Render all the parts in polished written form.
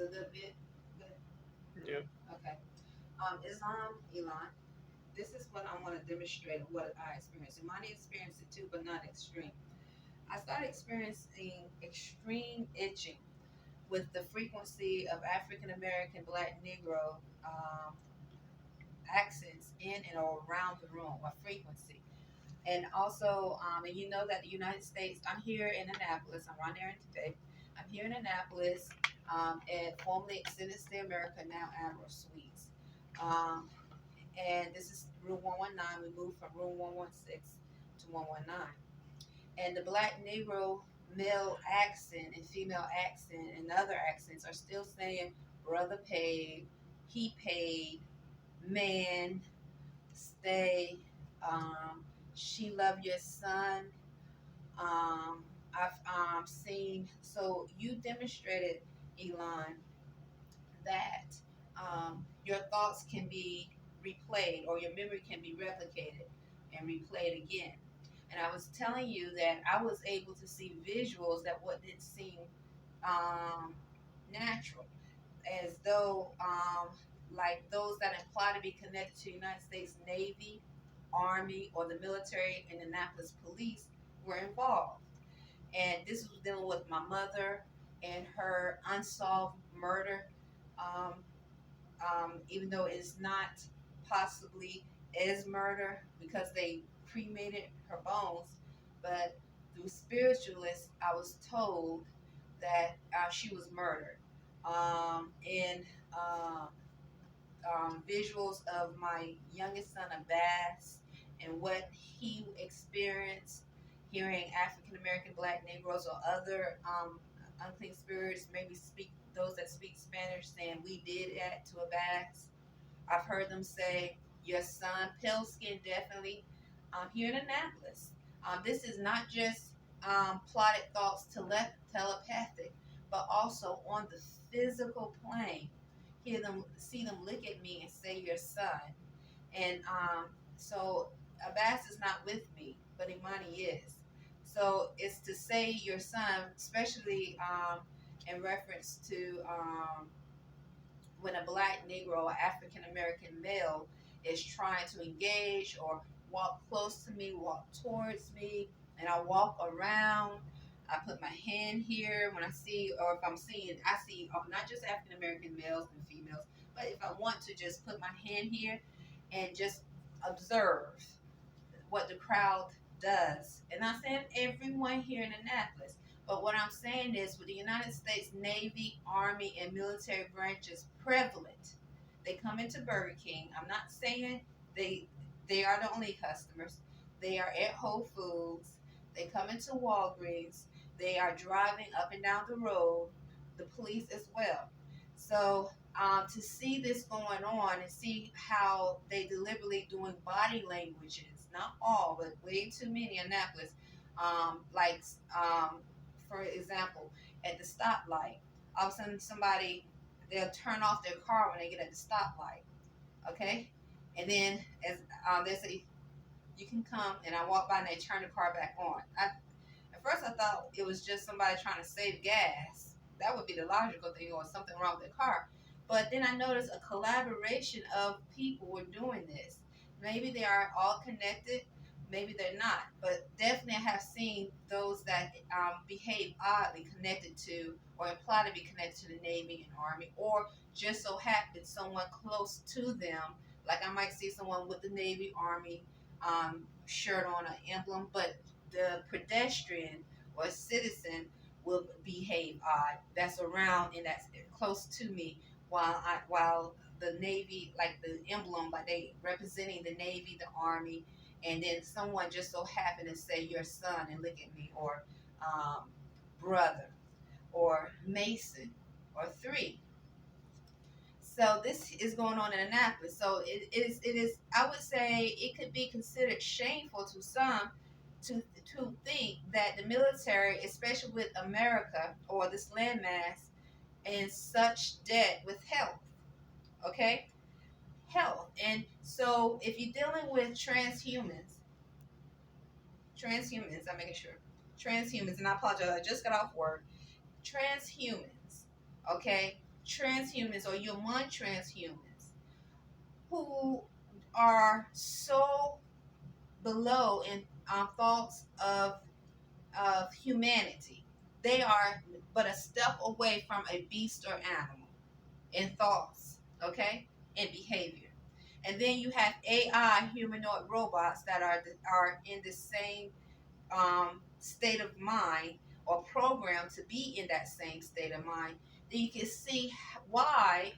a good bit? Good. Yeah. Okay. Islam, Elon. This is what I want to demonstrate what I experienced. And Monty experienced it too, but not extreme. I started experiencing extreme itching with the frequency of African American, Black, Negro accents in and around the room, a frequency. And also, and you know that the United States, I'm here in Annapolis, I'm around Arrington-Bey. I'm here in Annapolis at formerly Extended Stay America, now Admiral Suites. Um, and this is room 119. We moved from room 116 to 119. And the Black Negro male accent and female accent and other accents are still saying brother paid, he paid, man, stay, she love your son. I've seen, so you demonstrated, Elon, that your thoughts can be replayed or your memory can be replicated and replayed again. And I was telling you that I was able to see visuals that what didn't seem um, natural, as though like those that imply to be connected to the United States Navy, Army, or the military and Annapolis police were involved. And this was dealing with my mother and her unsolved murder. Um, Even though it's not possibly as murder because they cremated her bones, but through spiritualists, I was told that she was murdered. And uh, Visuals of my youngest son, Abbas, and what he experienced hearing African American, Black Negroes, or other unclean spirits, maybe speak those that speak Spanish, saying we did that to Abbas. I've heard them say, your son, pale skin, definitely. Here in Annapolis, this is not just plotted thoughts telepathic, but also on the physical plane. Hear them, see them look at me and say, your son. And so Abbas is not with me, but Imani is. So it's to say your son, especially in reference to when a Black Negro or African American male is trying to engage or walk close to me, walk towards me, and I walk around. I put my hand here when I see, or if I'm seeing, I see not just African American males and females, but if I want to just put my hand here and just observe what the crowd does. And I'm saying everyone here in Annapolis. But what I'm saying is, with the United States Navy, Army, and military branches prevalent, they come into Burger King. I'm not saying they they are the only customers. They are at Whole Foods. They come into Walgreens. They are driving up and down the road. The police as well. So to see this going on and see how they deliberately doing body languages, not all, but way too many in Annapolis, like for example, at the stoplight, all of a sudden somebody, they'll turn off their car when they get at the stoplight, okay? And then as they say, you can come, and I walk by and they turn the car back on. At first I thought it was just somebody trying to save gas. That would be the logical thing, or something wrong with the car. But then I noticed a collaboration of people were doing this. Maybe they are all connected, maybe they're not. But definitely I have seen those that behave oddly connected to or imply to be connected to the Navy and Army, or just so happen someone close to them. Like I might see someone with the Navy, Army shirt on, an emblem, but the pedestrian or citizen will behave odd that's around and that's close to me, while the Navy, like the emblem, like they representing the Navy, the Army, and then someone just so happened to say your son and look at me, or um, brother, or Mason, or three. So this is going on in Annapolis. So it is I would say it could be considered shameful to some to think that the military, especially with America or this landmass, in such debt with health. Okay? Health. And so if you're dealing with transhumans, I'm making sure. Transhumans, and I apologize, I just got off work. Transhumans, okay? transhumans or you're among transhumans who are so below in thoughts of humanity. They are but a step away from a beast or animal in thoughts, okay, and behavior. And then you have AI humanoid robots that are in the same state of mind or programmed to be in that same state of mind. Then you can see why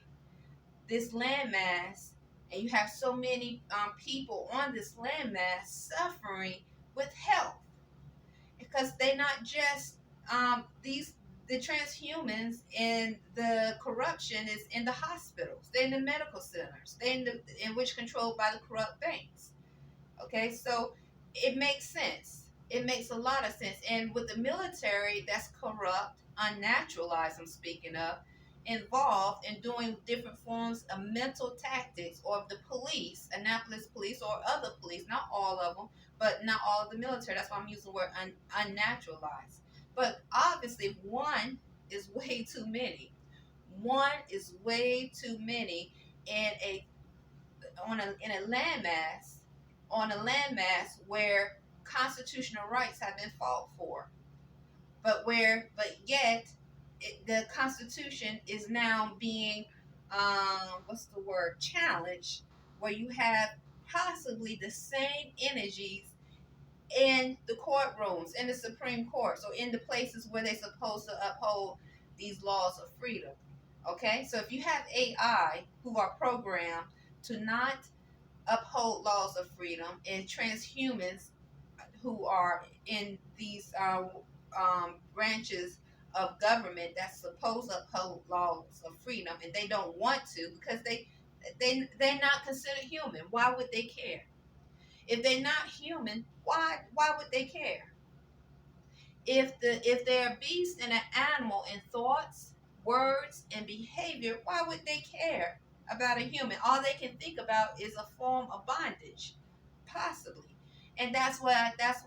this landmass, and you have so many people on this landmass suffering with health because they're not just these the transhumans, and the corruption is in the hospitals, they're in the medical centers, they're in which controlled by the corrupt banks. Okay, so it makes sense. It makes a lot of sense. And with the military that's corrupt, unnaturalized, I'm speaking of, involved in doing different forms of mental tactics, or the police, Annapolis police or other police, not all of them, but not all of the military. That's why I'm using the word unnaturalized. But obviously, one is way too many. One is way too many in a in a landmass, where constitutional rights have been fought for, but yet the Constitution is now being what's the word, challenged, where you have possibly the same energies in the courtrooms, in the Supreme Court, so in the places where they're supposed to uphold these laws of freedom. Okay, so if you have AI who are programmed to not uphold laws of freedom, and transhumans who are in these branches of government that's supposed to uphold laws of freedom, and they don't want to because they're not considered human. Why would they care? If they're not human, why would they care? If they're a beast and an animal in thoughts, words, and behavior, why would they care about a human? All they can think about is a form of bondage, possibly. And that's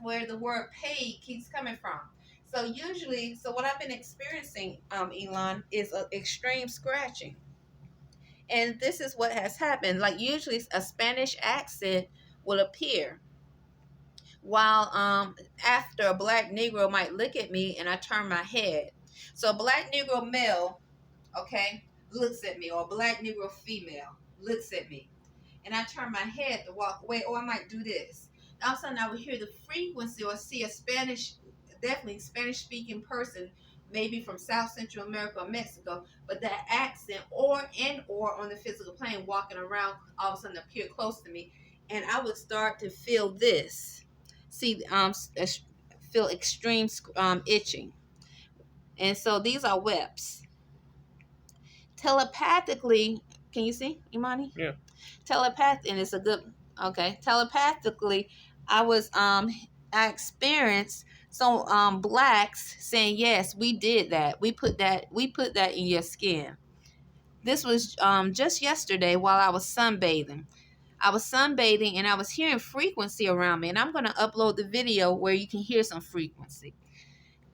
where the word paid keeps coming from. So usually, what I've been experiencing, Elon, is extreme scratching. And this is what has happened. Like usually a Spanish accent will appear, while after a black Negro might look at me and I turn my head. So a black Negro male, okay, looks at me, or a black Negro female looks at me, and I turn my head to walk away, or I might do this. All of a sudden I would hear the frequency or see a definitely Spanish speaking person, maybe from South Central America or Mexico, but that accent or on the physical plane walking around, all of a sudden appear close to me, and I would start to feel this. See, feel extreme itching. And so these are webs. Telepathically, can you see, Imani? Yeah. And it's a good, okay. Telepathically, I experienced some blacks saying, yes, we did that. We put that in your skin. This was just yesterday while I was sunbathing. And I was hearing frequency around me, and I'm going to upload the video where you can hear some frequency.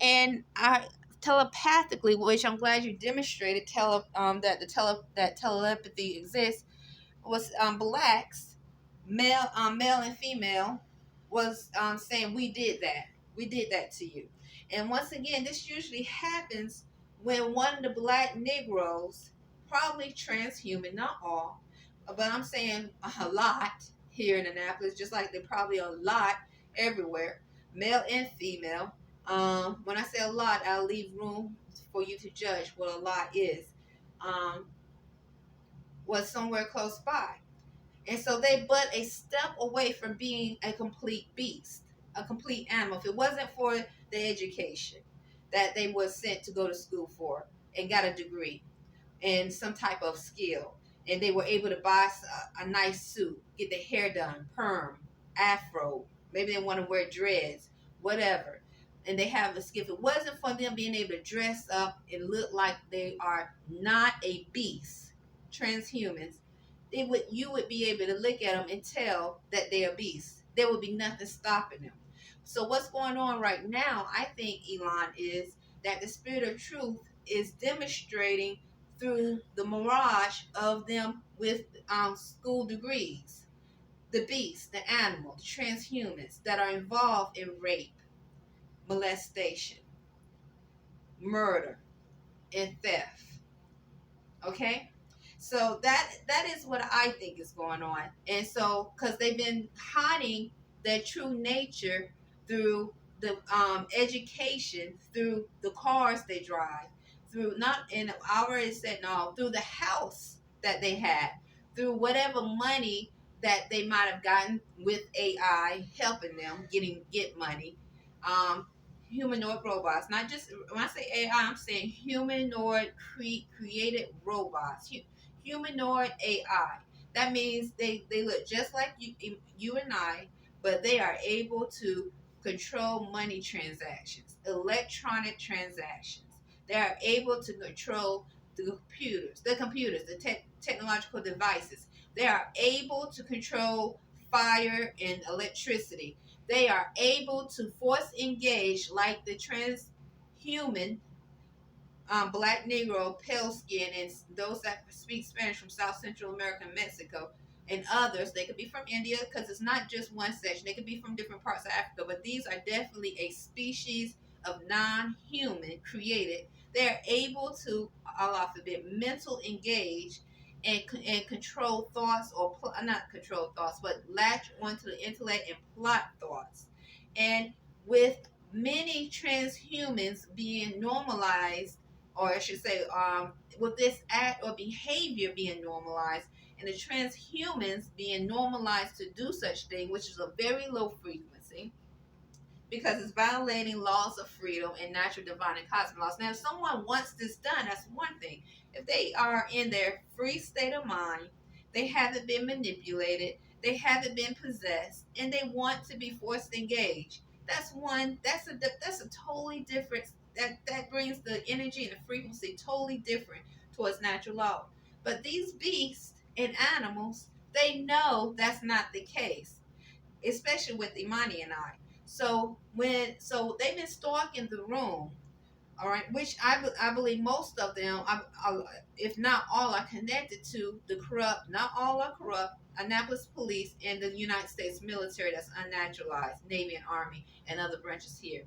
And I telepathically, which I'm glad you demonstrated that telepathy exists, was blacks, male and female, was saying we did that to you. And once again, this usually happens when one of the black Negroes, probably transhuman, not all, but I'm saying a lot here in Annapolis, just like they probably a lot everywhere, male and female. When I say a lot, I'll leave room for you to judge what a lot is. Was somewhere close by. And so they but a step away from being a complete beast, a complete animal. If it wasn't for the education that they were sent to go to school for and got a degree and some type of skill, and they were able to buy a nice suit, get their hair done, perm, afro, maybe they want to wear dreads, whatever, and they have a skill. If it wasn't for them being able to dress up and look like they are not a beast, transhumans, you would be able to look at them and tell that they're beasts. There would be nothing stopping them. So what's going on right now, I think, Elon, is that the spirit of truth is demonstrating through the mirage of them with school degrees. The beasts, the animals, the transhumans that are involved in rape, molestation, murder, and theft. Okay, so that is what I think is going on. And so because they've been hiding their true nature through the education, through the cars they drive, through not in I already said no, through the house that they had, through whatever money that they might have gotten with AI helping them get money. um Humanoid robots. Not just when I say AI, I'm saying humanoid created robots. Humanoid AI. That means they look just like you and I, but they are able to control money transactions, electronic transactions. They are able to control the technological devices. They are able to control fire and electricity. They are able to force engage like the transhuman, black Negro, pale skin, and those that speak Spanish from South Central America and Mexico, and others. They could be from India because it's not just one section. They could be from different parts of Africa, but these are definitely a species of non-human created. They're able to, Allah forbid, mental engage and control thoughts, or not control thoughts, but latch onto the intellect and plot thoughts. And with many transhumans being normalized, or I should say, with this act or behavior being normalized, and the transhumans being normalized to do such thing, which is a very low frequency, because it's violating laws of freedom and natural, divine, and cosmic laws. Now, if someone wants this done, that's one thing. If they are in their free state of mind, they haven't been manipulated, they haven't been possessed, and they want to be forced engaged. That's one. That's a totally different. That brings the energy and the frequency totally different towards natural law. But these beasts and animals, they know that's not the case, especially with Imani and I. So they've been stalking the room, all right, which I believe most of them, if not all, are connected to the corrupt. Not all are corrupt. Annapolis Police and the United States military that's unnaturalized, Navy and Army, and other branches here.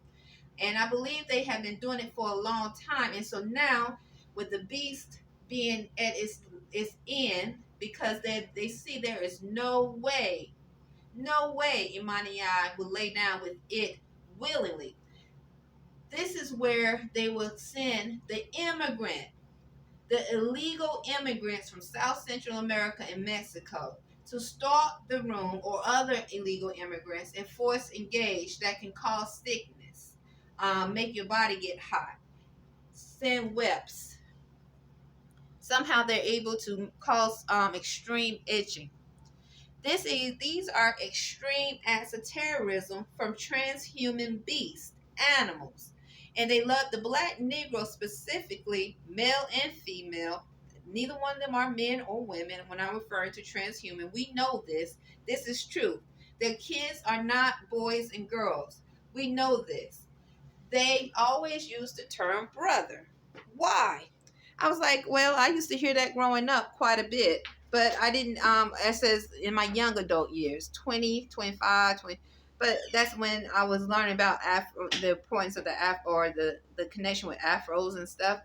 And I believe they have been doing it for a long time. And so now, with the beast being at its end, because they see there is no way Imani would lay down with it willingly. This is where they will send the illegal immigrants from South Central America and Mexico to stalk the room, or other illegal immigrants, and force engage that can cause sickness, make your body get hot, send webs. Somehow they're able to cause extreme itching. These are extreme acts of terrorism from transhuman beasts, animals. And they love the black Negro specifically, male and female. Neither one of them are men or women when I'm referring to transhuman. We know this. This is true. Their kids are not boys and girls. We know this. They always use the term brother. Why? I was like, well, I used to hear that growing up quite a bit, but I didn't, it says in my young adult years, 20, 25, 20, but that's when I was learning about the importance of the Afro, or the connection with Afros and stuff.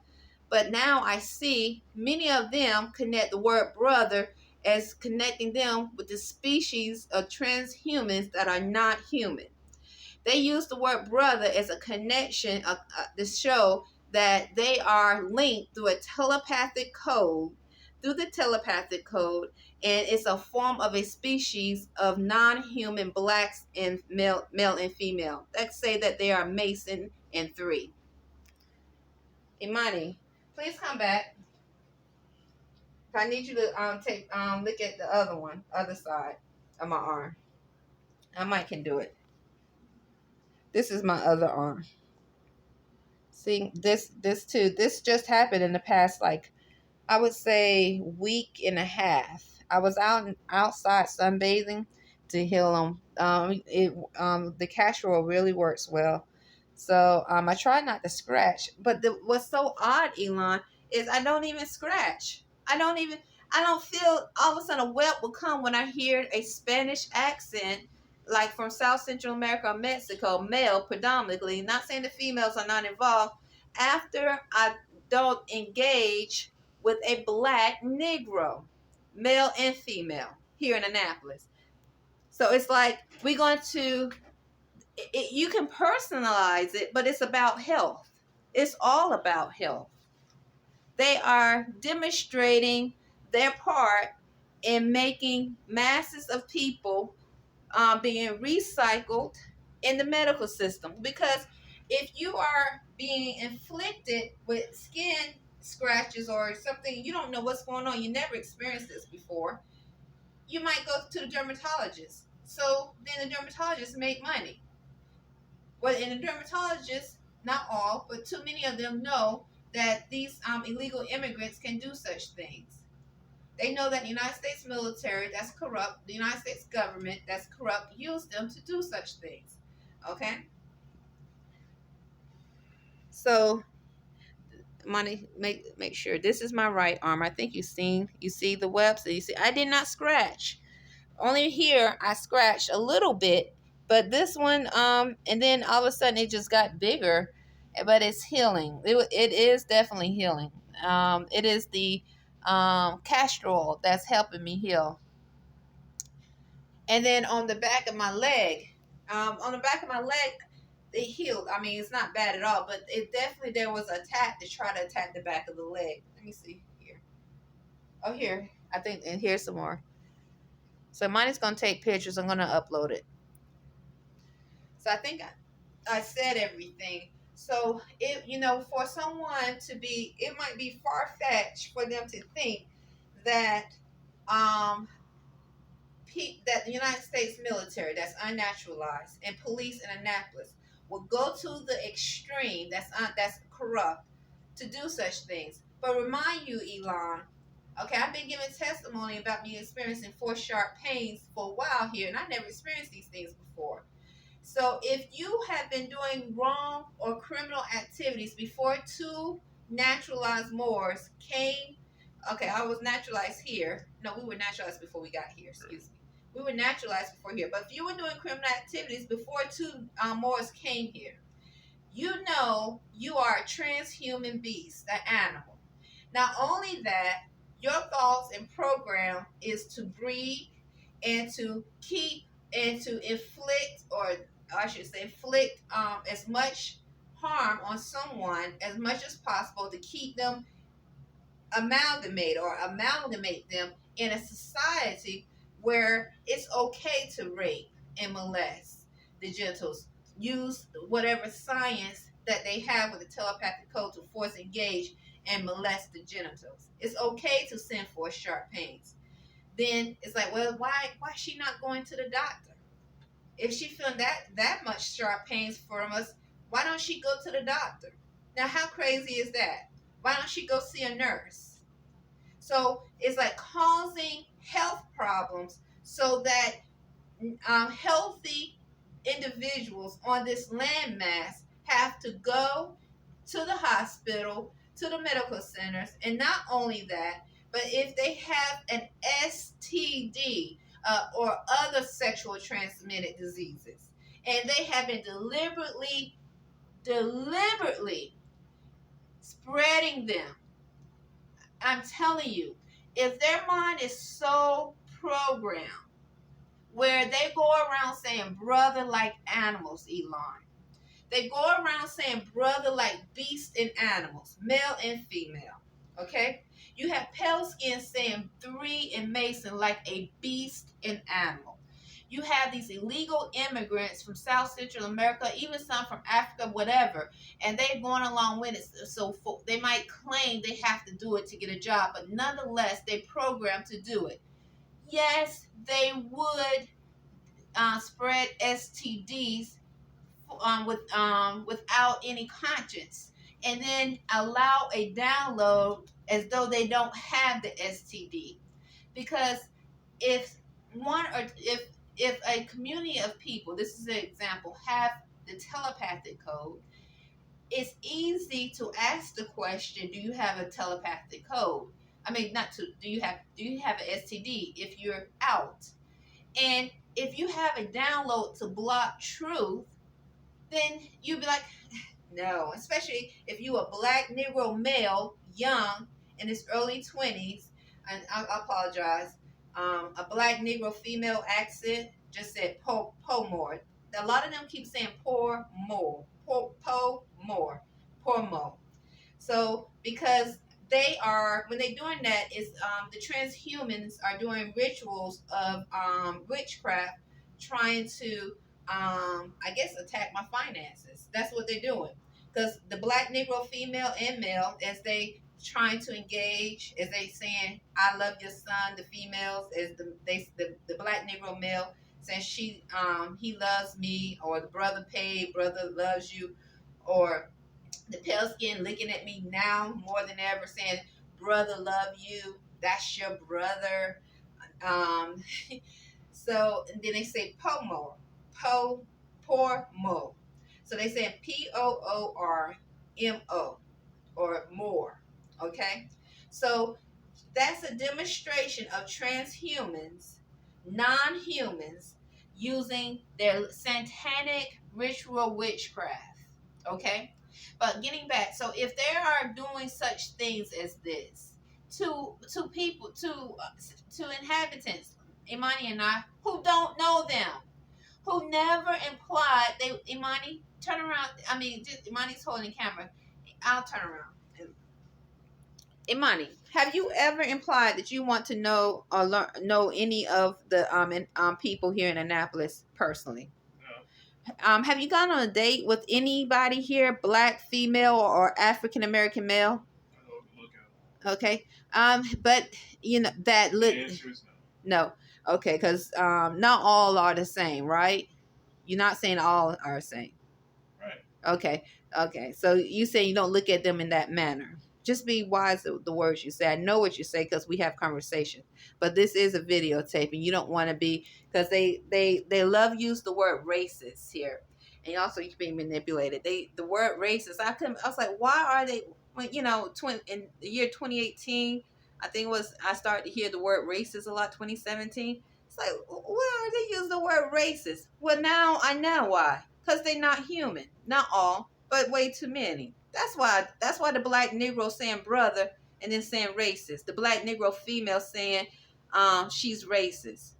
But now I see many of them connect the word brother as connecting them with the species of transhumans that are not human. They use the word brother as a connection to show that they are linked through a telepathic code, and it's a form of a species of non-human blacks and male and female. Let's say that they are Mason and 3. Imani, please come back. I need you to take look at the other side of my arm. I might can do it. This is my other arm. See, this too. This just happened in the past, like, I would say, week and a half. I was outside sunbathing to heal them. The castor oil really works well. So I try not to scratch. But what's so odd, Elon, is I don't even scratch. I don't feel all of a sudden a welt will come when I hear a Spanish accent, like from South Central America or Mexico, male predominantly. Not saying the females are not involved. After I don't engage with a black Negro, male and female, here in Annapolis. So it's like we're going to, you can personalize it, but it's about health. It's all about health. They are demonstrating their part in making masses of people being recycled in the medical system. Because if you are being inflicted with skin scratches or something, you don't know what's going on, you never experienced this before, you might go to the dermatologist. So then the dermatologists make money. Well, and the dermatologists, not all, but too many of them know that these illegal immigrants can do such things. They know that the United States military that's corrupt, the United States government that's corrupt, use them to do such things. Okay? So, money, make sure this is my right arm. I think you see the webs. You see, I did not scratch. Only here I scratched a little bit, but this one, and then all of a sudden it just got bigger, but it's healing. It is definitely healing. It is the castor oil that's helping me heal. And then on the back of my leg, it healed. I mean, it's not bad at all, but it definitely, there was a attack to try to attack the back of the leg. Let me see here. Oh, here. I think, and here's some more. So mine is going to take pictures. I'm going to upload it. So I think I said everything. So for someone to be, it might be far-fetched for them to think that that the United States military that's unnaturalized and police in Annapolis will go to the extreme that's corrupt to do such things. But remind you, Elon, okay, I've been giving testimony about me experiencing force-sharp pains for a while here, and I never experienced these things before. So if you have been doing wrong or criminal activities before two naturalized Moors came, okay, I was naturalized here. No, we were naturalized before we got here, excuse me. We were naturalized before here. But if you were doing criminal activities before two Moors came here, you know you are a transhuman beast, an animal. Not only that, your thoughts and program is to breed and to keep and to inflict, or I should say inflict as much harm on someone as much as possible to keep them amalgamate them in a society where it's okay to rape and molest the genitals. Use whatever science that they have with the telepathic code to force engage and molest the genitals. It's okay to send for sharp pains. Then it's like, well, why is she not going to the doctor? If she feeling that much sharp pains from us, why don't she go to the doctor? Now, how crazy is that? Why don't she go see a nurse? So it's like causing health problems so that healthy individuals on this landmass have to go to the hospital, to the medical centers, and not only that, but if they have an STD or other sexual transmitted diseases, and they have been deliberately spreading them, I'm telling you, if their mind is so programmed where they go around saying brother like animals, Elon, they go around saying brother like beasts and animals, male and female, okay? You have pale skin saying three and Mason like a beast and animal. You have these illegal immigrants from South Central America, even some from Africa, whatever, and they're going along with it. So they might claim they have to do it to get a job, but nonetheless, they programmed to do it. Yes, they would spread STDs without any conscience, and then allow a download as though they don't have the STD. Because if a community of people, this is an example, have the telepathic code, it's easy to ask the question, do you have a telepathic code? I mean, not to, do you have an STD if you're out? And if you have a download to block truth, then you'd be like, no, especially if you a black Negro male, young, in his early 20s, and I apologize, a black Negro female accent just said more. A lot of them keep saying poor more, more, poor more. So because they are, when they're doing that, is the transhumans are doing rituals of witchcraft, trying to I guess attack my finances. That's what they're doing. Because the black Negro female and male, as they trying to engage, as they saying, "I love your son," the females, as the black Negro male saying he loves me, or the brother paid, brother loves you, or the pale skin looking at me now more than ever saying, brother love you, that's your brother. um so and then they say pomo, poor mo, so they say POORMO, or more. Okay, so that's a demonstration of transhumans, non-humans, using their satanic ritual witchcraft. Okay, but getting back, so if they are doing such things as this to people, to inhabitants, Imani and I, who don't know them, who never implied they, Imani, turn around. I mean, just, Imani's holding the camera. I'll turn around. Imani, have you ever implied that you want to know or know any of the people here in Annapolis personally? No. Have you gone on a date with anybody here, black, female, or African American male? Okay. But you know that. The answer is no. No. Okay, because not all are the same, right? You're not saying all are the same. Right. Okay. Okay. So you say you don't look at them in that manner. Just be wise with the words you say. I know what you say because we have conversation. But this is a videotape, and you don't want to be, because they love use the word racist here, and also you can be manipulated. The word racist. I was like, why are they? When in the year 2018, I think it was, I started to hear the word racist a lot. 2017. It's like, why are they use the word racist? Well, now I know why. Because they're not human. Not all, but way too many. That's why the black Negro saying brother and then saying racist. The black Negro female saying she's racist.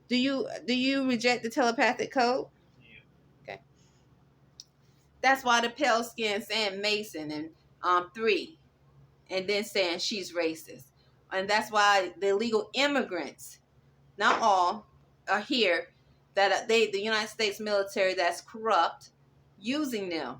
Do you reject the telepathic code? Yeah. Okay. That's why the pale skin saying Mason and 3, and then saying she's racist. And that's why the illegal immigrants, not all, are here, that the United States military that's corrupt, using them.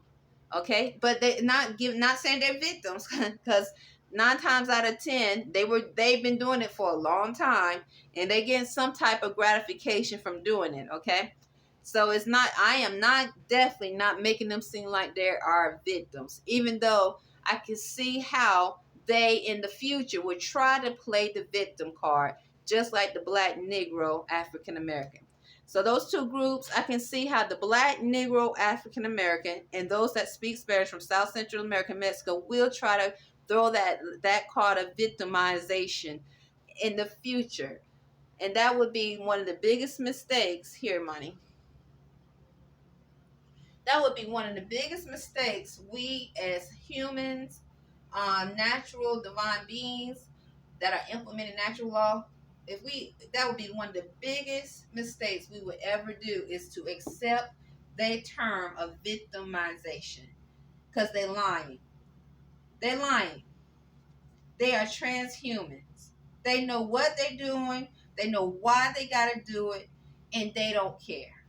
Okay, but they're not saying they're victims, because 9 times out of 10 they've been doing it for a long time, and they getting some type of gratification from doing it. Okay, so it's not, I am not, definitely not making them seem like they are victims, even though I can see how they in the future would try to play the victim card, just like the black Negro African American. So those two groups, I can see how the black Negro African American and those that speak Spanish from South Central America, Mexico, will try to throw that card of victimization in the future. And that would be one of the biggest mistakes here, money. That would be one of the biggest mistakes we as humans, natural divine beings that are implementing natural law, that would be one of the biggest mistakes we would ever do, is to accept their term of victimization, because they're lying. They're lying. They are transhumans. They know what they're doing. They know why they got to do it, and they don't care.